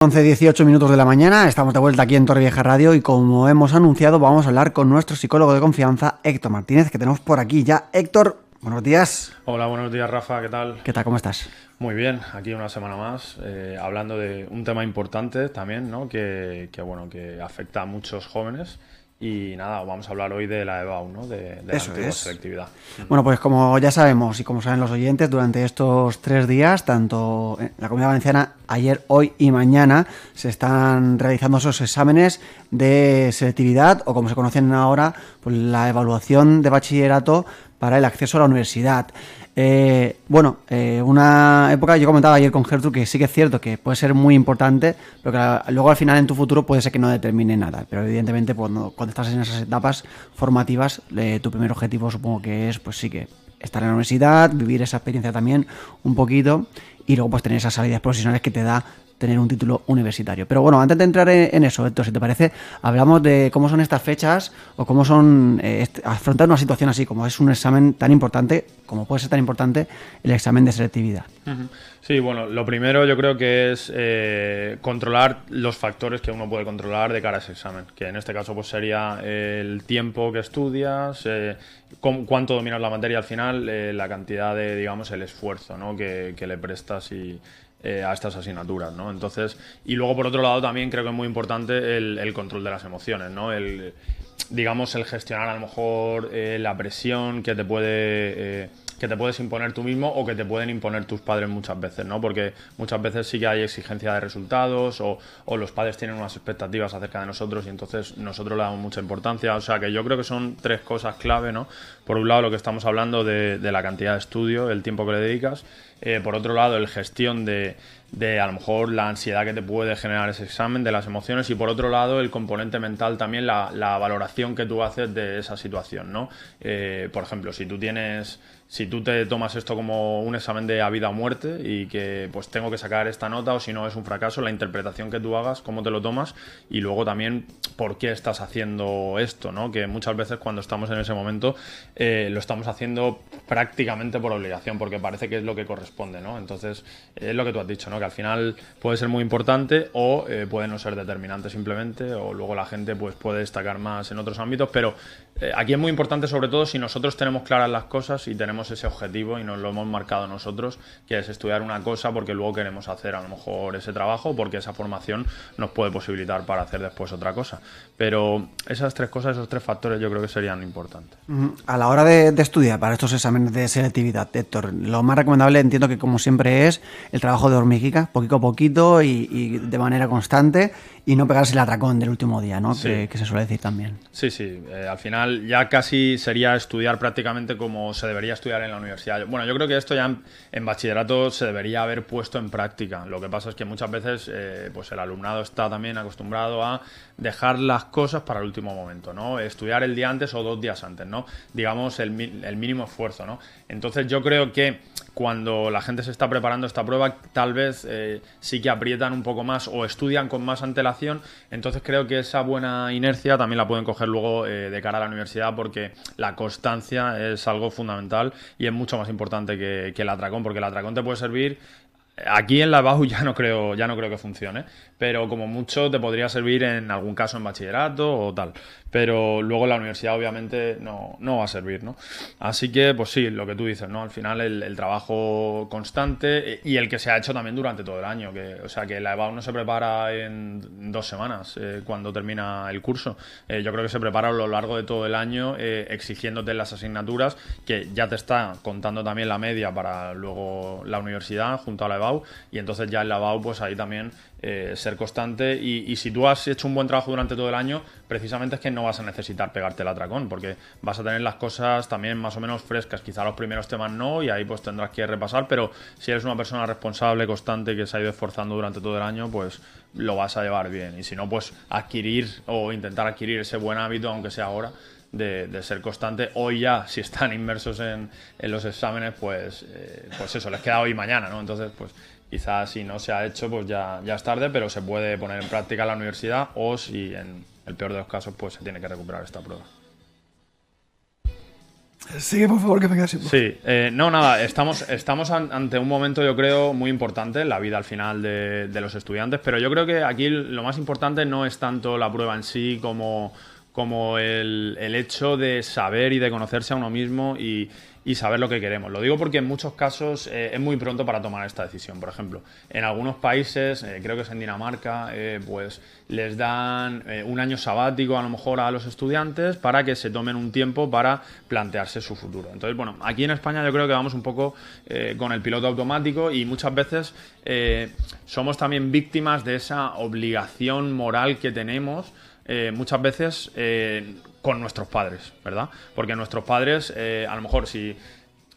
11:18 minutos de la mañana, estamos de vuelta aquí en Torrevieja Radio y como hemos anunciado vamos a hablar con nuestro psicólogo de confianza, Héctor Martínez, que tenemos por aquí ya. Héctor, buenos días. Hola, buenos días Rafa, ¿qué tal? ¿Qué tal? ¿Cómo estás? Muy bien, aquí una semana más, hablando de un tema importante también, ¿no? Que afecta a muchos jóvenes. Y nada, vamos a hablar hoy de la EBAU, ¿no? De la antiselectividad. Bueno, pues como ya sabemos y como saben los oyentes, durante estos 3 días, tanto en la Comunidad Valenciana, ayer, hoy y mañana, se están realizando esos exámenes de selectividad, o como se conocen ahora, pues la evaluación de bachillerato para el acceso a la universidad. Una época, yo comentaba ayer con Gertrude que sí que es cierto que puede ser muy importante, pero que luego al final en tu futuro puede ser que no determine nada. Pero evidentemente cuando estás en esas etapas formativas, tu primer objetivo supongo que es, pues sí, que estar en la universidad, vivir esa experiencia también un poquito y luego pues tener esas salidas profesionales que te da tener un título universitario. Pero bueno, antes de entrar en eso, Héctor, si te parece, hablamos de cómo son estas fechas o cómo son afrontar una situación así, como es un examen tan importante, como puede ser tan importante el examen de selectividad. Sí, bueno, lo primero yo creo que es controlar los factores que uno puede controlar de cara a ese examen, que en este caso pues sería el tiempo que estudias, cuánto dominas la materia al final, la cantidad de, digamos, el esfuerzo, ¿no? que le prestas a estas asignaturas, ¿no? Entonces, y luego por otro lado también creo que es muy importante el control de las emociones, ¿no? El gestionar a lo mejor la presión que te puedes imponer tú mismo o que te pueden imponer tus padres muchas veces, ¿no? Porque muchas veces sí que hay exigencia de resultados o los padres tienen unas expectativas acerca de nosotros y entonces nosotros le damos mucha importancia. O sea que yo creo que son 3 cosas clave, ¿no? Por un lado, lo que estamos hablando de la cantidad de estudio, el tiempo que le dedicas. Por otro lado, el gestión de a lo mejor la ansiedad que te puede generar ese examen, de las emociones, y por otro lado el componente mental también, la valoración que tú haces de esa situación, ¿no? Por ejemplo, si tú te tomas esto como un examen de a vida o muerte y que pues tengo que sacar esta nota o si no es un fracaso, la interpretación que tú hagas, cómo te lo tomas y luego también por qué estás haciendo esto, ¿no? Que muchas veces cuando estamos en ese momento lo estamos haciendo prácticamente por obligación porque parece que es lo que corresponde, ¿no? Entonces es lo que tú has dicho, ¿no? Que al final puede ser muy importante o puede no ser determinante simplemente o luego la gente pues puede destacar más en otros ámbitos, pero aquí es muy importante sobre todo si nosotros tenemos claras las cosas y tenemos ese objetivo y nos lo hemos marcado nosotros, que es estudiar una cosa porque luego queremos hacer a lo mejor ese trabajo, porque esa formación nos puede posibilitar para hacer después otra cosa. Pero esas 3 cosas, esos 3 factores yo creo que serían importantes. A la hora de estudiar para estos exámenes de selectividad, Héctor, lo más recomendable entiendo que como siempre es el trabajo de hormiguica, poquito a poquito y de manera constante y no pegarse el atracón del último día, ¿no? Sí. Que se suele decir también. Sí. Al final ya casi sería estudiar prácticamente como se debería estudiar en la universidad. Bueno, yo creo que esto ya en bachillerato se debería haber puesto en práctica. Lo que pasa es que muchas veces pues el alumnado está también acostumbrado a dejar las cosas para el último momento, ¿no? Estudiar el día antes o 2 días antes, ¿no? Digamos el mínimo esfuerzo, ¿no? Entonces yo creo que cuando la gente se está preparando esta prueba, tal vez sí que aprietan un poco más o estudian con más antelación. Entonces creo que esa buena inercia también la pueden coger luego de cara a la universidad porque la constancia es algo fundamental y es mucho más importante que el atracón, porque el atracón te puede servir. Aquí en la EBAU ya no creo que funcione, pero como mucho te podría servir en algún caso en bachillerato o tal. Pero luego en la universidad obviamente no va a servir, ¿no? Así que, pues sí, lo que tú dices, ¿no? Al final el trabajo constante y el que se ha hecho también durante todo el año. O sea, que la EBAU no se prepara en 2 semanas cuando termina el curso. Yo creo que se prepara a lo largo de todo el año exigiéndote las asignaturas, que ya te está contando también la media para luego la universidad junto a la EBAU. Y entonces ya en la EBAU, pues ahí también ser constante y si tú has hecho un buen trabajo durante todo el año, precisamente es que no vas a necesitar pegarte el atracón porque vas a tener las cosas también más o menos frescas. Quizá los primeros temas no y ahí pues tendrás que repasar, pero si eres una persona responsable, constante, que se ha ido esforzando durante todo el año, pues lo vas a llevar bien. Y si no, pues adquirir o intentar adquirir ese buen hábito, aunque sea ahora, de ser constante. Hoy ya, si están inmersos en los exámenes, pues eso, les queda hoy y mañana, ¿no? Entonces, pues quizás si no se ha hecho, pues ya es tarde, pero se puede poner en práctica en la universidad o si en el peor de los casos, pues se tiene que recuperar esta prueba. Sigue, por favor, que me queda sin voz. Sí, no, nada, estamos ante un momento, yo creo, muy importante en la vida al final de los estudiantes, pero yo creo que aquí lo más importante no es tanto la prueba en sí como el hecho de saber y de conocerse a uno mismo y saber lo que queremos. Lo digo porque en muchos casos es muy pronto para tomar esta decisión. Por ejemplo, en algunos países, creo que es en Dinamarca, pues les dan un año sabático a lo mejor a los estudiantes para que se tomen un tiempo para plantearse su futuro. Entonces, bueno, aquí en España yo creo que vamos un poco con el piloto automático y muchas veces somos también víctimas de esa obligación moral que tenemos muchas veces con nuestros padres, ¿verdad? Porque nuestros padres, a lo mejor si...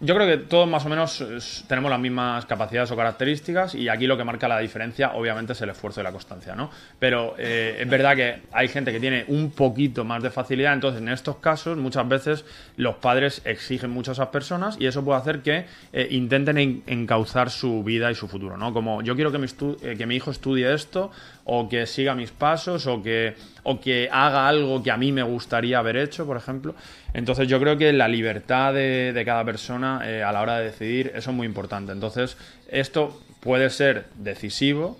Yo creo que todos más o menos tenemos las mismas capacidades o características y aquí lo que marca la diferencia obviamente es el esfuerzo y la constancia, ¿no? Pero es verdad que hay gente que tiene un poquito más de facilidad, entonces en estos casos muchas veces los padres exigen mucho a esas personas y eso puede hacer que intenten encauzar su vida y su futuro, ¿no? Como yo quiero que mi hijo estudie esto o que siga mis pasos o que haga algo que a mí me gustaría haber hecho, por ejemplo. Entonces yo creo que la libertad de cada persona a la hora de decidir, eso es muy importante. Entonces esto puede ser decisivo,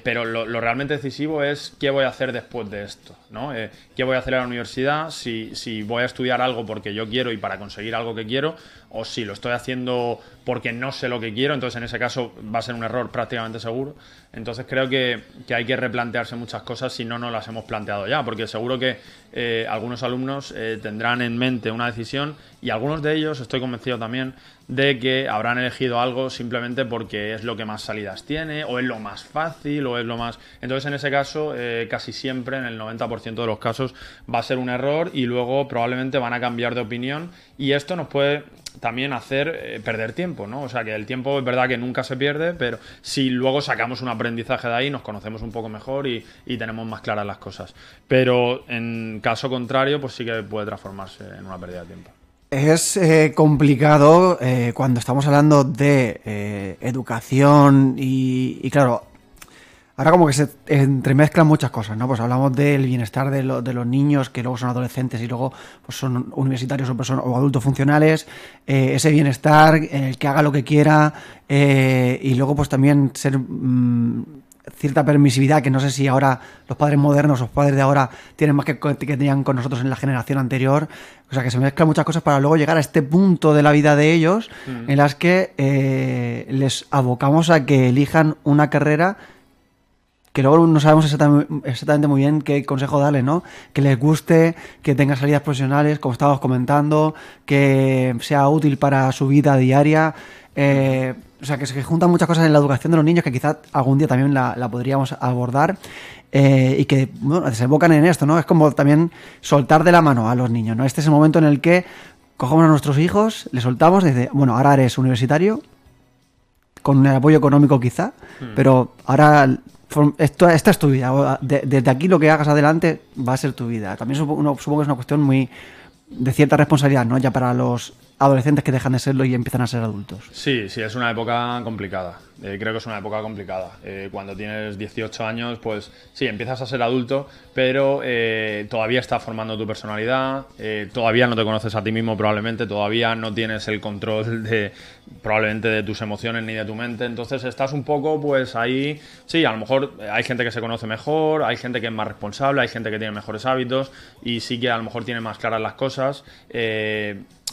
pero lo realmente decisivo es qué voy a hacer después de esto, ¿no? ¿Qué voy a hacer en la universidad? Si voy a estudiar algo porque yo quiero y para conseguir algo que quiero, o si lo estoy haciendo porque no sé lo que quiero, entonces en ese caso va a ser un error prácticamente seguro. Entonces creo que hay que replantearse muchas cosas si no nos las hemos planteado ya, porque seguro que algunos alumnos tendrán en mente una decisión y algunos de ellos, estoy convencido también, de que habrán elegido algo simplemente porque es lo que más salidas tiene, o es lo más fácil, o es lo más... Entonces en ese caso, casi siempre, en el 90% de los casos, va a ser un error y luego probablemente van a cambiar de opinión y esto nos puede también hacer perder tiempo, ¿no? O sea que el tiempo es verdad que nunca se pierde, pero si luego sacamos un aprendizaje de ahí, nos conocemos un poco mejor y tenemos más claras las cosas. Pero en caso contrario, pues sí que puede transformarse en una pérdida de tiempo. Es complicado cuando estamos hablando de educación y claro, ahora como que se entremezclan muchas cosas, ¿no? Pues hablamos del bienestar de los niños que luego son adolescentes y luego pues son universitarios o adultos funcionales, ese bienestar, el que haga lo que quiera y luego pues también ser... cierta permisividad que no sé si ahora los padres modernos o los padres de ahora tienen más que tenían con nosotros en la generación anterior. O sea que se mezclan muchas cosas para luego llegar a este punto de la vida de ellos en las que les abocamos a que elijan una carrera que luego no sabemos exactamente muy bien qué consejo darle, ¿no? Que les guste, que tenga salidas profesionales, como estábamos comentando, que sea útil para su vida diaria. O sea, que se juntan muchas cosas en la educación de los niños que quizás algún día también la podríamos abordar y que bueno, desembocan en esto, ¿no? Es como también soltar de la mano a los niños, ¿no? Este es el momento en el que cogemos a nuestros hijos, les soltamos y dice, bueno, ahora eres universitario, con el apoyo económico quizá, pero ahora esta es tu vida. Desde aquí lo que hagas adelante va a ser tu vida. También supongo que es una cuestión muy de cierta responsabilidad, ¿no? Ya para los adolescentes que dejan de serlo y empiezan a ser adultos. Sí, es una época complicada. Creo que es una época complicada. Cuando tienes 18 años, pues sí, empiezas a ser adulto, pero todavía estás formando tu personalidad, todavía no te conoces a ti mismo probablemente, todavía no tienes el control probablemente de tus emociones ni de tu mente, entonces estás un poco pues ahí, sí, a lo mejor hay gente que se conoce mejor, hay gente que es más responsable, hay gente que tiene mejores hábitos y sí que a lo mejor tiene más claras las cosas.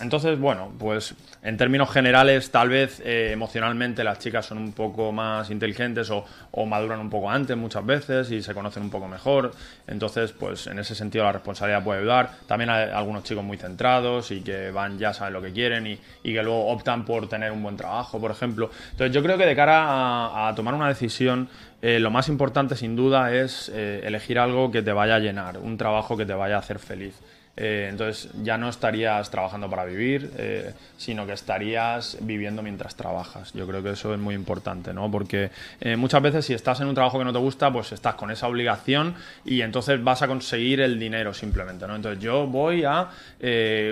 Entonces, bueno, pues en términos generales, tal vez emocionalmente las chicas son un poco más inteligentes o maduran un poco antes muchas veces y se conocen un poco mejor. Entonces, pues en ese sentido la responsabilidad puede ayudar. También hay algunos chicos muy centrados y que ya saben lo que quieren y que luego optan por tener un buen trabajo, por ejemplo. Entonces, yo creo que de cara a tomar una decisión, lo más importante sin duda es elegir algo que te vaya a llenar, un trabajo que te vaya a hacer feliz. Entonces ya no estarías trabajando para vivir, sino que estarías viviendo mientras trabajas. Yo creo que eso es muy importante, ¿no? Porque muchas veces si estás en un trabajo que no te gusta, pues estás con esa obligación y entonces vas a conseguir el dinero simplemente, ¿no? Entonces yo voy a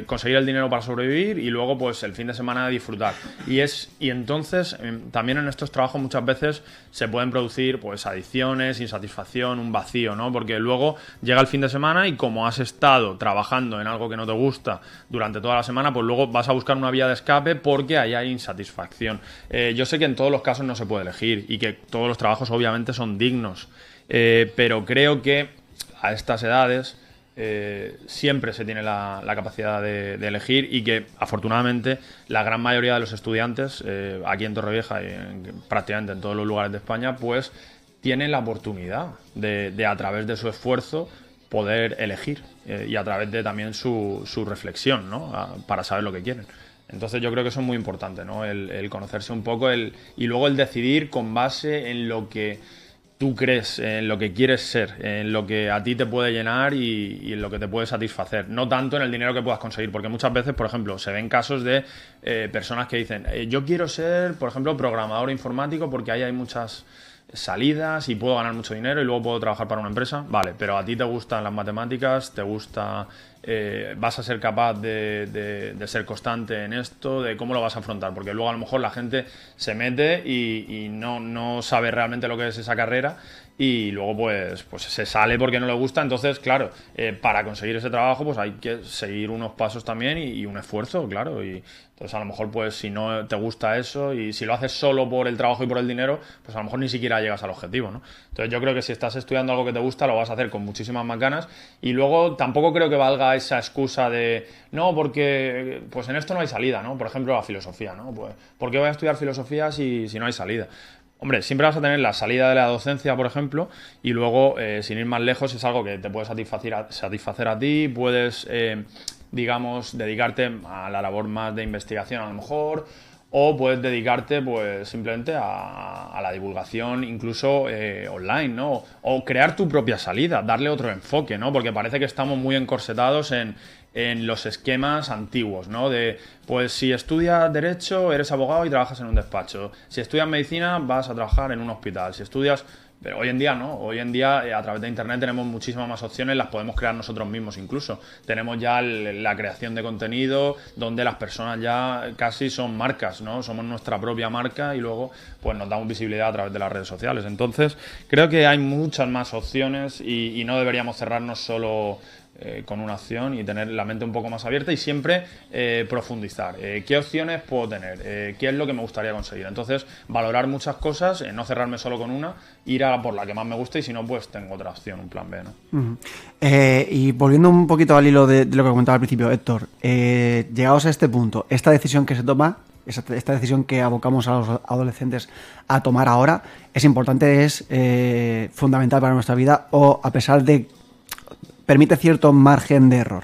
conseguir el dinero para sobrevivir y luego pues el fin de semana disfrutar. Y entonces también en estos trabajos muchas veces se pueden producir pues adicciones, insatisfacción, un vacío, ¿no? Porque luego llega el fin de semana y como has estado trabajando trabajando en algo que no te gusta durante toda la semana, pues luego vas a buscar una vía de escape porque ahí hay insatisfacción. Yo sé que en todos los casos no se puede elegir y que todos los trabajos obviamente son dignos, pero creo que a estas edades siempre se tiene la capacidad de elegir y que afortunadamente la gran mayoría de los estudiantes aquí en Torrevieja y prácticamente en todos los lugares de España pues tienen la oportunidad de a través de su esfuerzo poder elegir y a través de también su reflexión, ¿no? Para saber lo que quieren. Entonces yo creo que eso es muy importante, ¿no? El conocerse un poco y luego el decidir con base en lo que tú crees, en lo que quieres ser, en lo que a ti te puede llenar y en lo que te puede satisfacer. No tanto en el dinero que puedas conseguir, porque muchas veces, por ejemplo, se ven casos de personas que dicen yo quiero ser, por ejemplo, programador informático porque ahí hay muchas salidas y puedo ganar mucho dinero y luego puedo trabajar para una empresa. Vale, pero a ti te gustan las matemáticas, te gusta, vas a ser capaz de ser constante en esto, de cómo lo vas a afrontar, porque luego a lo mejor la gente se mete y no sabe realmente lo que es esa carrera y luego pues se sale porque no le gusta. Entonces, claro, para conseguir ese trabajo pues hay que seguir unos pasos también y un esfuerzo, claro, y entonces a lo mejor pues si no te gusta eso y si lo haces solo por el trabajo y por el dinero, pues a lo mejor ni siquiera llegas al objetivo, ¿no? Entonces yo creo que si estás estudiando algo que te gusta lo vas a hacer con muchísimas más ganas y luego tampoco creo que valga esa excusa de no, porque pues en esto no hay salida, ¿no? Por ejemplo, la filosofía, ¿no? Pues ¿por qué voy a estudiar filosofía si no hay salida? Hombre, siempre vas a tener la salida de la docencia, por ejemplo, y luego, sin ir más lejos, es algo que te puede satisfacer a ti, puedes, digamos, dedicarte a la labor más de investigación a lo mejor, o puedes dedicarte pues simplemente a la divulgación incluso online, ¿no? O crear tu propia salida, darle otro enfoque, ¿no? Porque parece que estamos muy encorsetados en los esquemas antiguos, ¿no? De, pues si estudias Derecho, eres abogado y trabajas en un despacho. Si estudias Medicina, vas a trabajar en un hospital. Si estudias... Pero hoy en día no, hoy en día a través de Internet tenemos muchísimas más opciones, las podemos crear nosotros mismos incluso. Tenemos ya la creación de contenido donde las personas ya casi son marcas, ¿no? Somos nuestra propia marca y luego pues nos damos visibilidad a través de las redes sociales. Entonces creo que hay muchas más opciones y no deberíamos cerrarnos solo con una opción y tener la mente un poco más abierta y siempre profundizar. ¿Qué opciones puedo tener? ¿Qué es lo que me gustaría conseguir? Entonces, valorar muchas cosas, no cerrarme solo con una, ir a por la que más me guste y si no, pues tengo otra opción, un plan B, ¿no? Uh-huh. Y volviendo un poquito al hilo de lo que comentaba al principio, Héctor, llegados a este punto, esta decisión que se toma, esta decisión que abocamos a los adolescentes a tomar ahora, es importante, es fundamental para nuestra vida o a pesar de permite cierto margen de error.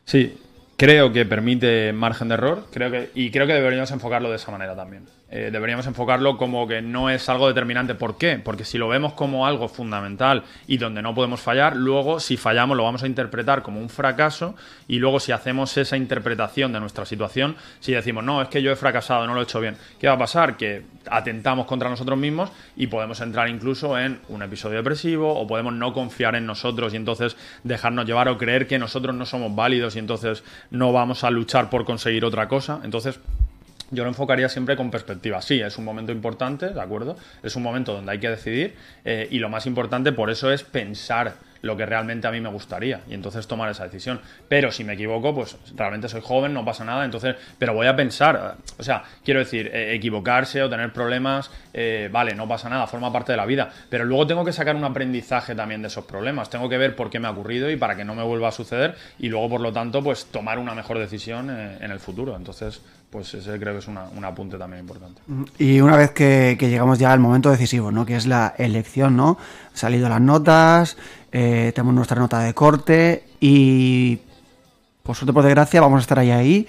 Sí, creo que permite margen de error creo que deberíamos enfocarlo de esa manera también. Deberíamos enfocarlo como que no es algo determinante. ¿Por qué? Porque si lo vemos como algo fundamental y donde no podemos fallar, luego si fallamos lo vamos a interpretar como un fracaso y luego si hacemos esa interpretación de nuestra situación, si decimos, no, es que yo he fracasado, no lo he hecho bien, ¿qué va a pasar? Que atentamos contra nosotros mismos y podemos entrar incluso en un episodio depresivo o podemos no confiar en nosotros y entonces dejarnos llevar o creer que nosotros no somos válidos y entonces no vamos a luchar por conseguir otra cosa. Entonces yo lo enfocaría siempre con perspectiva. Sí, es un momento importante, ¿de acuerdo? Es un momento donde hay que decidir y lo más importante por eso es pensar lo que realmente a mí me gustaría y entonces tomar esa decisión. Pero si me equivoco, pues realmente soy joven, no pasa nada, entonces, pero voy a pensar, o sea, quiero decir, equivocarse o tener problemas, vale, no pasa nada, forma parte de la vida, pero luego tengo que sacar un aprendizaje también de esos problemas, tengo que ver por qué me ha ocurrido y para que no me vuelva a suceder y luego, por lo tanto, pues tomar una mejor decisión en el futuro. Entonces, pues ese creo que es un apunte también importante. Y una vez que llegamos ya al momento decisivo, ¿no? Que es la elección, ¿no? Han salido las notas, tenemos nuestra nota de corte y, por suerte, por desgracia, vamos a estar ahí.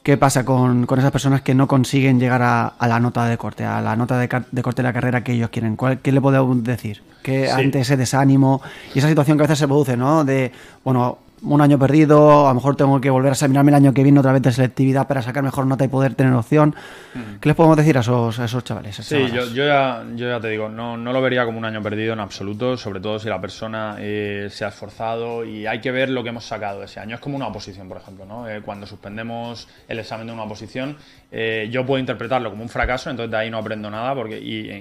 ¿Qué pasa con esas personas que no consiguen llegar a la nota de corte, a la nota de corte de la carrera que ellos quieren? ¿Qué le podemos decir? Que sí, ante ese desánimo y esa situación que a veces se produce, ¿no? De, bueno, un año perdido, a lo mejor tengo que volver a examinarme el año que viene otra vez de selectividad para sacar mejor nota y poder tener opción. ¿Qué les podemos decir a esos chavales? Sí, yo ya te digo, no lo vería como un año perdido en absoluto, sobre todo si la persona se ha esforzado y hay que ver lo que hemos sacado de ese año. Es como una oposición, por ejemplo, ¿no? Cuando suspendemos el examen de una oposición, yo puedo interpretarlo como un fracaso, entonces de ahí no aprendo nada porque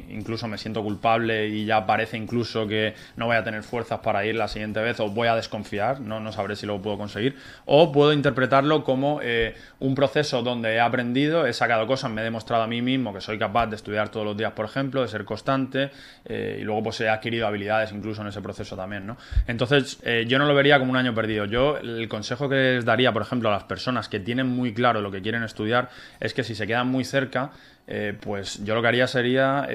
incluso me siento culpable y ya parece incluso que no voy a tener fuerzas para ir la siguiente vez o voy a desconfiar, no saber a ver si lo puedo conseguir. O puedo interpretarlo como un proceso donde he aprendido, he sacado cosas, me he demostrado a mí mismo que soy capaz de estudiar todos los días, por ejemplo, de ser constante, y luego pues he adquirido habilidades incluso en ese proceso también, ¿no? Entonces, yo no lo vería como un año perdido. Yo, el consejo que les daría, por ejemplo, a las personas que tienen muy claro lo que quieren estudiar, es que si se quedan muy cerca, pues yo lo que haría sería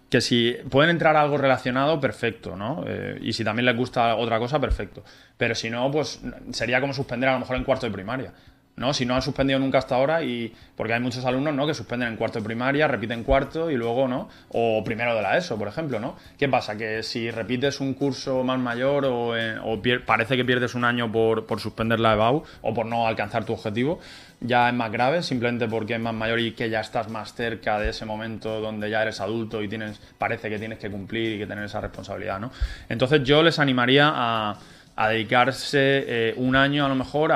que si pueden entrar a algo relacionado, perfecto, ¿no? Y si también les gusta otra cosa, perfecto. Pero si no, pues sería como suspender a lo mejor en cuarto de primaria, ¿no? Si no han suspendido nunca hasta ahora, y porque hay muchos alumnos, ¿no?, que suspenden en cuarto de primaria, repiten cuarto y luego, ¿no? O primero de la ESO, por ejemplo, ¿no? ¿Qué pasa? Que si repites un curso más mayor parece que pierdes un año por suspender la EBAU o por no alcanzar tu objetivo, ya es más grave, simplemente porque es más mayor y que ya estás más cerca de ese momento donde ya eres adulto y parece que tienes que cumplir y que tener esa responsabilidad, ¿no? Entonces yo les animaría a dedicarse un año a lo mejor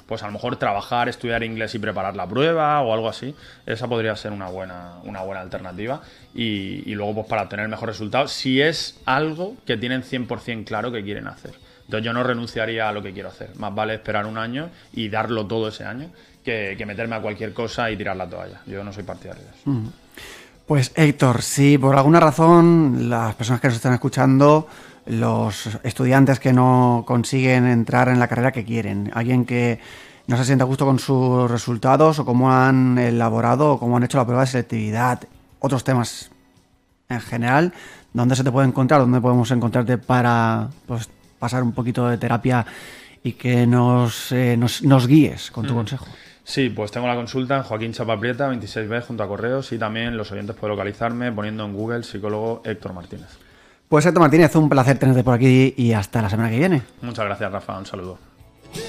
pues a lo mejor trabajar, estudiar inglés y preparar la prueba o algo así. Esa podría ser una buena alternativa. Y luego, pues para obtener mejor resultado, si es algo que tienen 100% claro que quieren hacer. Entonces yo no renunciaría a lo que quiero hacer. Más vale esperar un año y darlo todo ese año que meterme a cualquier cosa y tirar la toalla. Yo no soy partidario de eso. Pues Héctor, si por alguna razón las personas que nos están escuchando, los estudiantes que no consiguen entrar en la carrera que quieren, alguien que no se sienta a gusto con sus resultados o cómo han elaborado o cómo han hecho la prueba de selectividad, otros temas en general, ¿dónde se te puede encontrar? ¿Dónde podemos encontrarte para pues pasar un poquito de terapia y que nos guíes con tu consejo? Sí, pues tengo la consulta en Joaquín Chapaprieta, 26B, junto a Correos, y también los oyentes pueden localizarme poniendo en Google psicólogo Héctor Martínez. Pues Héctor Martínez, un placer tenerte por aquí y hasta la semana que viene. Muchas gracias, Rafa. Un saludo.